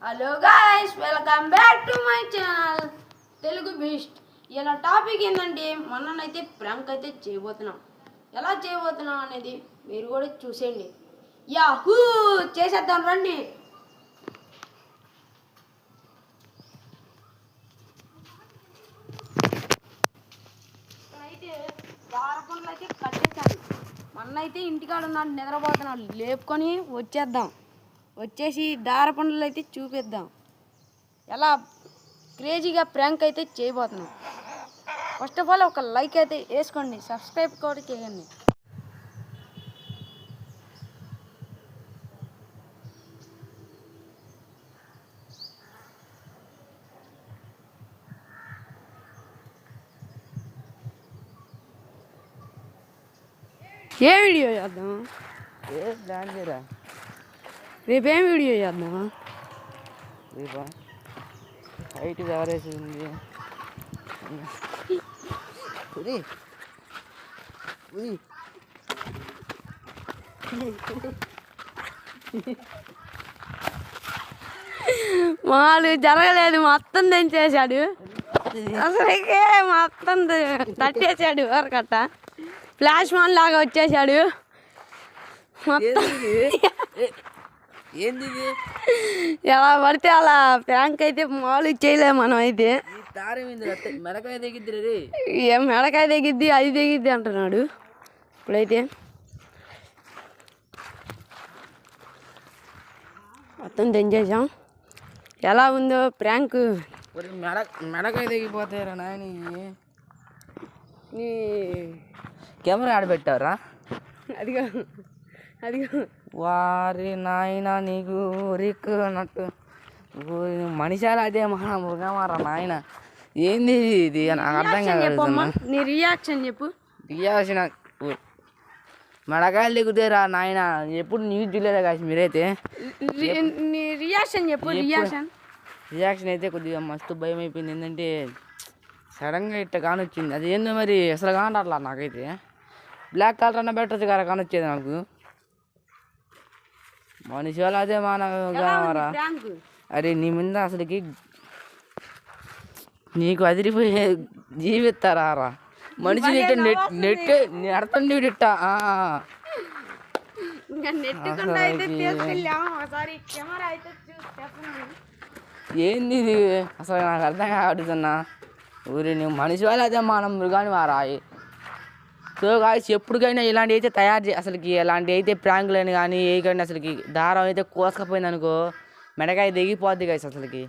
Hello guys, welcome back to my channel Telugu beast. ఇలా topic ఏంటంటే మననైతే prank అయితే చేయబోతున్నాం. ఎలా చేయబోతున్నాం అనేది మీరు కూడా చూసేయండి. యాహూ చేసేద్దాం రండి. ఇక్కడైతే దారపండ్లు అయితే కట్టేశాను. మనైతే ఇంటికాడ ఉన్నాడు, నిద్రపోతున్నాడు. లేపుకొని వచ్చేసి దారపండ్లు అయితే చూపిద్దాం. ఎలా క్రేజీగా ప్రాంక్ అయితే చేయబోతున్నాం. ఫస్ట్ ఆఫ్ ఆల్ ఒక లైక్ అయితే వేసుకోండి, సబ్స్క్రైబ్ కూడా చేయండి. ఏ వీడియో చేద్దాం? రేపేం వీడియో చేద్దామా? రేపా హైట్ ఎవరేసింది? వాళ్ళు జరగలేదు, మొత్తం తెంచేశాడు. అసలుకే మొత్తం తట్టేశాడు. వరకట్ట ఫ్లాష్ మాన్ లాగా వచ్చేసాడు. ఏంది ఎలా పడితే అలా ప్రాంక్ అయితే మామూలు చేయలేము మనం. అయితే మెడకాయ తెగిద్ది, ఏం మెడకాయ తెగిద్ది, అది తెగిద్ది అంటున్నాడు. ఇప్పుడైతే మొత్తం తెంచేసాం. ఎలా ఉందో ప్రాంక్? మెడకాయ తెగిపోతాయిరా నాయన. నీ కెమెరా ఆడబెట్టారా? అదిగో వారి నాయన నీకు రిక్ అన్నట్టు మనిషాలు అదే మన మృగమారా నాయన. ఏంది ఇది? నాకు అర్థం కాదు. నీ రియాక్షన్ చెప్పు. రియాక్షన్ మెడకాయలు దిగుతారా నాయన. ఎప్పుడు న్యూస్ చూడలేదా కాసి మీరైతే? నీ రియాక్షన్ చెప్పు. రియాక్షన్ అయితే కొద్దిగా మస్తు భయం అయిపోయింది. ఏంటంటే సడన్గా ఇట్ట కానొచ్చింది. అది ఏందో మరి అసలు కానట్లా నాకైతే. బ్లాక్ కలర్ అన్న బెటర్ గారు కానొచ్చేది నాకు. మనిషి వాళ్ళు అదే మానవరా. అరే నీ మీద అసలుకి నీకు అదిరిపోయే జీవిస్తారా రా మనిషిని నెట్ అర్థం ఇట్ట. ఏంది ఇది అసలు నాకు అర్థం కావడుతున్నా. ఊరి నువ్వు మనిషి వాళ్ళు అదే మనం మృగాన్ని మారాయి. సో గాయ్స్, ఎప్పటికైనా ఇలాంటివి అయితే తయారు అసలుకి ఇలాంటివి అయితే ప్రాంకులని కానీ ఏ కానీ అసలుకి దారం అయితే కోసకపోయింది అనుకో, మెడకాయ దిగిపోద్ది గాయ్స్ అసలుకి.